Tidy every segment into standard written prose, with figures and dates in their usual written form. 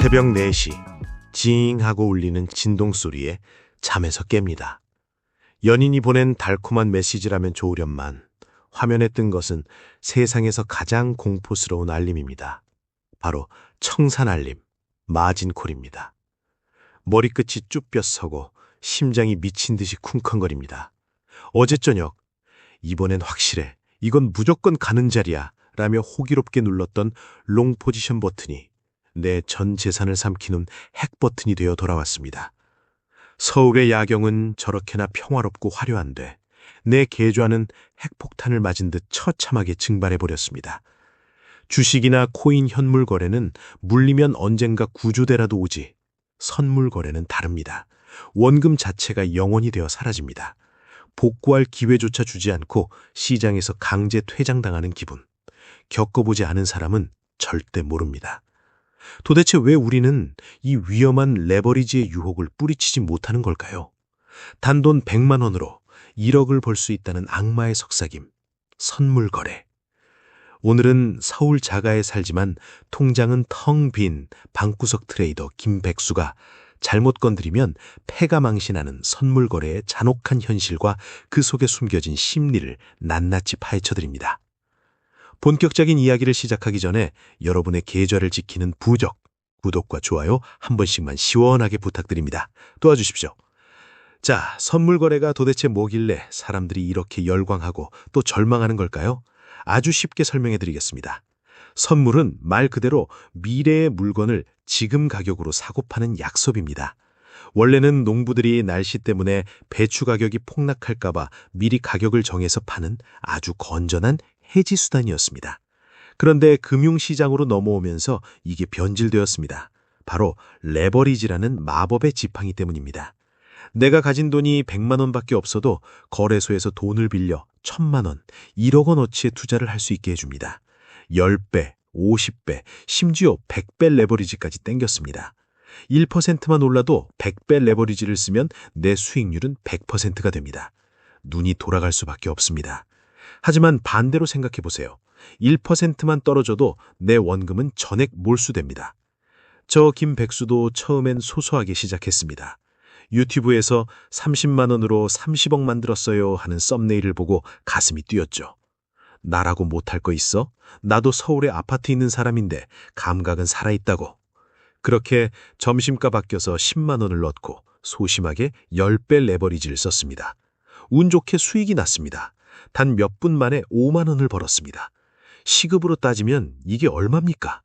새벽 4시 징 하고 울리는 진동소리에 잠에서 깹니다. 연인이 보낸 달콤한 메시지라면 좋으련만 화면에 뜬 것은 세상에서 가장 공포스러운 알림입니다. 바로 청산알림, 마진콜입니다. 머리끝이 쭈뼛서고 심장이 미친 듯이 쿵쾅거립니다. 어제 저녁, 이번엔 확실해, 이건 무조건 가는 자리야 라며 호기롭게 눌렀던 롱 포지션 버튼이 내 전 재산을 삼키는 핵 버튼이 되어 돌아왔습니다. 서울의 야경은 저렇게나 평화롭고 화려한데 내 계좌는 핵폭탄을 맞은 듯 처참하게 증발해버렸습니다. 주식이나 코인 현물 거래는 물리면 언젠가 구조대라도 오지. 선물 거래는 다릅니다. 원금 자체가 영원히 되어 사라집니다. 복구할 기회조차 주지 않고 시장에서 강제 퇴장당하는 기분. 겪어보지 않은 사람은 절대 모릅니다. 도대체 왜 우리는 이 위험한 레버리지의 유혹을 뿌리치지 못하는 걸까요? 단돈 100만 원으로 1억을 벌 수 있다는 악마의 속삭임, 선물 거래. 오늘은 서울 자가에 살지만 통장은 텅 빈 방구석 트레이더 김백수가 잘못 건드리면 패가 망신하는 선물 거래의 잔혹한 현실과 그 속에 숨겨진 심리를 낱낱이 파헤쳐드립니다. 본격적인 이야기를 시작하기 전에 여러분의 계좌를 지키는 부적, 구독과 좋아요 한 번씩만 시원하게 부탁드립니다. 도와주십시오. 자, 선물 거래가 도대체 뭐길래 사람들이 이렇게 열광하고 또 절망하는 걸까요? 아주 쉽게 설명해 드리겠습니다. 선물은 말 그대로 미래의 물건을 지금 가격으로 사고 파는 약속입니다. 원래는 농부들이 날씨 때문에 배추 가격이 폭락할까봐 미리 가격을 정해서 파는 아주 건전한 해지 수단이었습니다. 그런데 금융시장으로 넘어오면서 이게 변질되었습니다. 바로 레버리지라는 마법의 지팡이 때문입니다. 내가 가진 돈이 100만 원밖에 없어도 거래소에서 돈을 빌려 1000만 원, 1억 원어치의 투자를 할 수 있게 해줍니다. 10배, 50배, 심지어 100배 레버리지까지 땡겼습니다. 1%만 올라도 100배 레버리지를 쓰면 내 수익률은 100%가 됩니다. 눈이 돌아갈 수밖에 없습니다. 하지만 반대로 생각해 보세요. 1%만 떨어져도 내 원금은 전액 몰수됩니다. 저 김백수도 처음엔 소소하게 시작했습니다. 유튜브에서 30만 원으로 30억 만들었어요 하는 썸네일을 보고 가슴이 뛰었죠. 나라고 못할 거 있어? 나도 서울에 아파트 있는 사람인데 감각은 살아있다고. 그렇게 점심값 아껴서 10만 원을 넣고 소심하게 10배 레버리지를 썼습니다. 운 좋게 수익이 났습니다. 단 몇 분 만에 5만 원을 벌었습니다. 시급으로 따지면 이게 얼마입니까?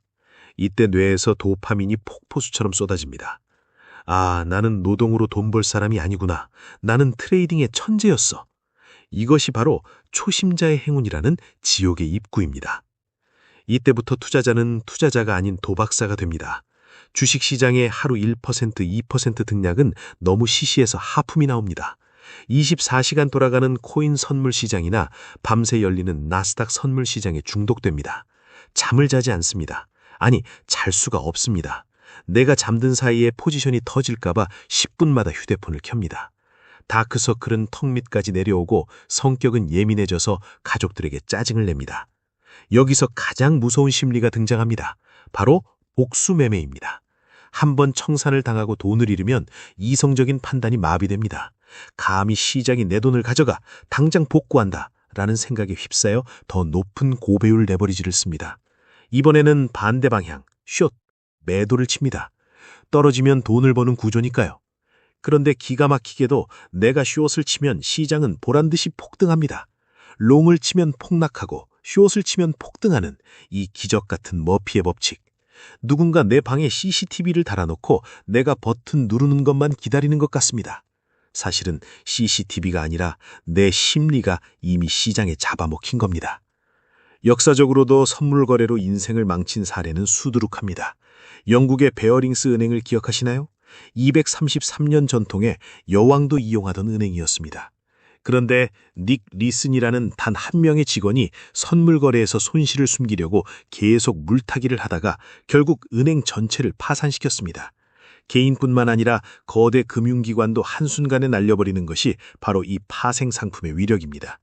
이때 뇌에서 도파민이 폭포수처럼 쏟아집니다. 아, 나는 노동으로 돈 벌 사람이 아니구나. 나는 트레이딩의 천재였어. 이것이 바로 초심자의 행운이라는 지옥의 입구입니다. 이때부터 투자자는 투자자가 아닌 도박사가 됩니다. 주식시장의 하루 1%, 2% 등락은 너무 시시해서 하품이 나옵니다. 24시간 돌아가는 코인 선물 시장이나 밤새 열리는 나스닥 선물 시장에 중독됩니다. 잠을 자지 않습니다. 아니, 잘 수가 없습니다. 내가 잠든 사이에 포지션이 터질까봐 10분마다 휴대폰을 켭니다. 다크서클은 턱 밑까지 내려오고 성격은 예민해져서 가족들에게 짜증을 냅니다. 여기서 가장 무서운 심리가 등장합니다. 바로 복수매매입니다. 한번 청산을 당하고 돈을 잃으면 이성적인 판단이 마비됩니다. 감히 시장이 내 돈을 가져가 당장 복구한다 라는 생각에 휩싸여 더 높은 고배율 레버리지를 씁니다. 이번에는 반대 방향, 숏, 매도를 칩니다. 떨어지면 돈을 버는 구조니까요. 그런데 기가 막히게도 내가 숏을 치면 시장은 보란듯이 폭등합니다. 롱을 치면 폭락하고 숏을 치면 폭등하는 이 기적 같은 머피의 법칙. 누군가 내 방에 CCTV를 달아놓고 내가 버튼 누르는 것만 기다리는 것 같습니다. 사실은 CCTV가 아니라 내 심리가 이미 시장에 잡아먹힌 겁니다. 역사적으로도 선물 거래로 인생을 망친 사례는 수두룩합니다. 영국의 베어링스 은행을 기억하시나요? 233년 전통의 여왕도 이용하던 은행이었습니다. 그런데 닉 리슨이라는 단 한 명의 직원이 선물 거래에서 손실을 숨기려고 계속 물타기를 하다가 결국 은행 전체를 파산시켰습니다. 개인뿐만 아니라 거대 금융기관도 한순간에 날려버리는 것이 바로 이 파생 상품의 위력입니다.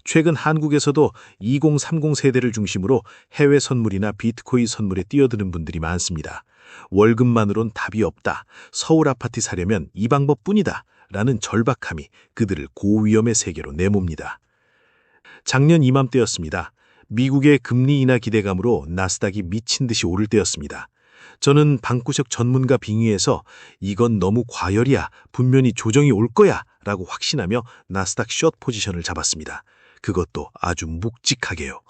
최근 한국에서도 2030 세대를 중심으로 해외 선물이나 비트코인 선물에 뛰어드는 분들이 많습니다. 월급만으론 답이 없다. 서울 아파트 사려면 이 방법뿐이다. 라는 절박함이 그들을 고위험의 세계로 내몹니다. 작년 이맘때였습니다. 미국의 금리 인하 기대감으로 나스닥이 미친 듯이 오를 때였습니다. 저는 방구석 전문가 빙의에서 이건 너무 과열이야. 분명히 조정이 올 거야. 라고 확신하며 나스닥 숏 포지션을 잡았습니다. 그것도 아주 묵직하게요.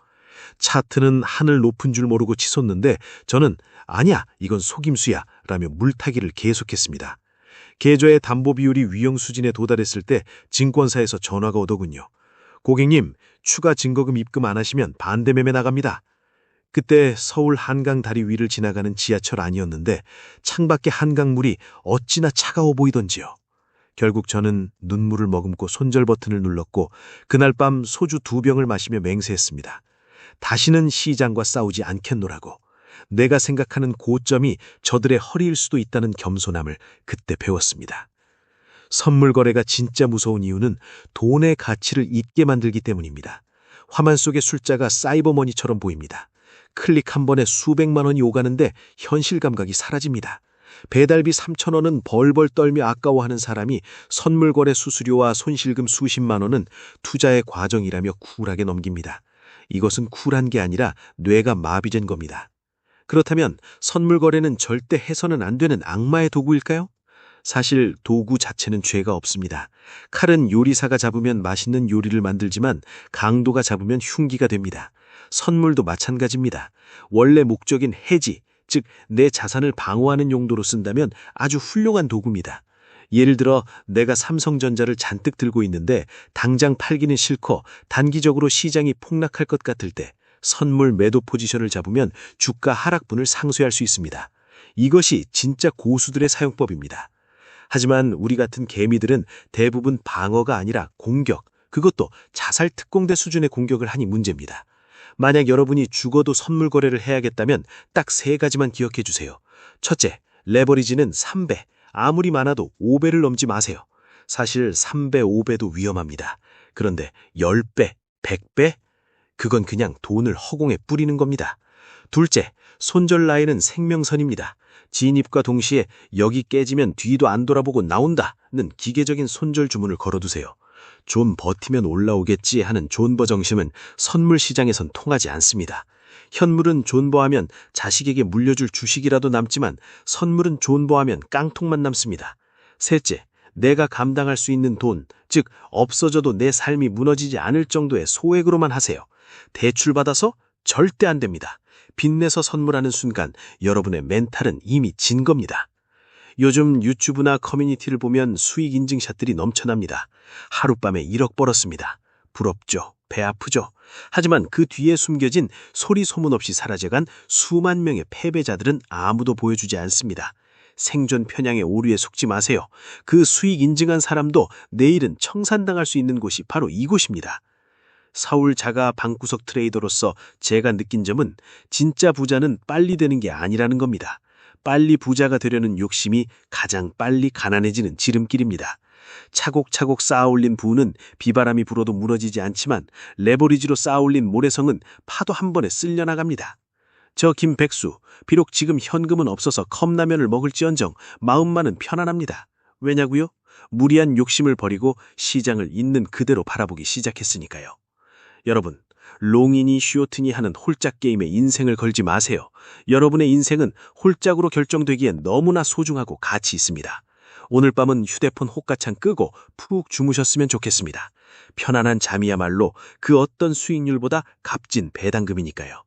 차트는 하늘 높은 줄 모르고 치솟는데 저는 아니야, 이건 속임수야. 라며 물타기를 계속했습니다. 계좌의 담보 비율이 위험 수준에 도달했을 때 증권사에서 전화가 오더군요. 고객님, 추가 증거금 입금 안 하시면 반대 매매 나갑니다. 그때 서울 한강 다리 위를 지나가는 지하철 안이었는데 창밖에 한강물이 어찌나 차가워 보이던지요. 결국 저는 눈물을 머금고 손절 버튼을 눌렀고 그날 밤 소주 2병을 마시며 맹세했습니다. 다시는 시장과 싸우지 않겠노라고. 내가 생각하는 고점이 저들의 허리일 수도 있다는 겸손함을 그때 배웠습니다. 선물 거래가 진짜 무서운 이유는 돈의 가치를 잊게 만들기 때문입니다. 화면 속의 숫자가 사이버머니처럼 보입니다. 클릭 한 번에 수백만 원이 오가는데 현실 감각이 사라집니다. 배달비 3,000원은 벌벌 떨며 아까워하는 사람이 선물 거래 수수료와 손실금 수십만 원은 투자의 과정이라며 쿨하게 넘깁니다. 이것은 쿨한 게 아니라 뇌가 마비된 겁니다. 그렇다면 선물 거래는 절대 해서는 안 되는 악마의 도구일까요? 사실 도구 자체는 죄가 없습니다. 칼은 요리사가 잡으면 맛있는 요리를 만들지만 강도가 잡으면 흉기가 됩니다. 선물도 마찬가지입니다. 원래 목적인 해지, 즉 내 자산을 방어하는 용도로 쓴다면 아주 훌륭한 도구입니다. 예를 들어 내가 삼성전자를 잔뜩 들고 있는데 당장 팔기는 싫고 단기적으로 시장이 폭락할 것 같을 때 선물 매도 포지션을 잡으면 주가 하락분을 상쇄할 수 있습니다. 이것이 진짜 고수들의 사용법입니다. 하지만 우리 같은 개미들은 대부분 방어가 아니라 공격, 그것도 자살 특공대 수준의 공격을 하니 문제입니다. 만약 여러분이 죽어도 선물 거래를 해야겠다면 딱 3가지만 기억해 주세요. 첫째, 레버리지는 3배, 아무리 많아도 5배를 넘지 마세요. 사실 3배, 5배도 위험합니다. 그런데 10배, 100배? 그건 그냥 돈을 허공에 뿌리는 겁니다. 둘째, 손절 라인은 생명선입니다. 진입과 동시에 여기 깨지면 뒤도 안 돌아보고 나온다는 기계적인 손절 주문을 걸어두세요. 좀 버티면 올라오겠지 하는 존버 정신은 선물 시장에선 통하지 않습니다. 현물은 존버하면 자식에게 물려줄 주식이라도 남지만 선물은 존버하면 깡통만 남습니다. 셋째, 내가 감당할 수 있는 돈, 즉 없어져도 내 삶이 무너지지 않을 정도의 소액으로만 하세요. 대출받아서 절대 안 됩니다. 빚내서 선물하는 순간 여러분의 멘탈은 이미 진 겁니다. 요즘 유튜브나 커뮤니티를 보면 수익 인증샷들이 넘쳐납니다. 하룻밤에 1억 벌었습니다. 부럽죠. 배 아프죠. 하지만 그 뒤에 숨겨진 소리 소문 없이 사라져간 수만 명의 패배자들은 아무도 보여주지 않습니다. 생존 편향의 오류에 속지 마세요. 그 수익 인증한 사람도 내일은 청산당할 수 있는 곳이 바로 이곳입니다. 서울 자가 방구석 트레이더로서 제가 느낀 점은 진짜 부자는 빨리 되는 게 아니라는 겁니다. 빨리 부자가 되려는 욕심이 가장 빨리 가난해지는 지름길입니다. 차곡차곡 쌓아올린 부는 비바람이 불어도 무너지지 않지만 레버리지로 쌓아올린 모래성은 파도 한 번에 쓸려나갑니다. 저 김백수, 비록 지금 현금은 없어서 컵라면을 먹을지언정 마음만은 편안합니다. 왜냐고요? 무리한 욕심을 버리고 시장을 있는 그대로 바라보기 시작했으니까요. 여러분, 롱이니 숏이니 하는 홀짝 게임에 인생을 걸지 마세요. 여러분의 인생은 홀짝으로 결정되기엔 너무나 소중하고 가치 있습니다. 오늘 밤은 휴대폰 호가창 끄고 푹 주무셨으면 좋겠습니다. 편안한 잠이야말로 그 어떤 수익률보다 값진 배당금이니까요.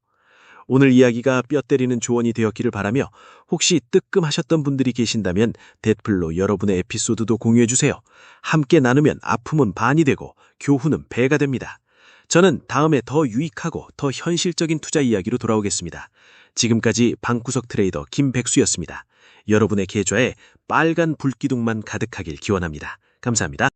오늘 이야기가 뼈 때리는 조언이 되었기를 바라며 혹시 뜨끔하셨던 분들이 계신다면 댓글로 여러분의 에피소드도 공유해주세요. 함께 나누면 아픔은 반이 되고 교훈은 배가 됩니다. 저는 다음에 더 유익하고 더 현실적인 투자 이야기로 돌아오겠습니다. 지금까지 방구석 트레이더 김백수였습니다. 여러분의 계좌에 빨간 불기둥만 가득하길 기원합니다. 감사합니다.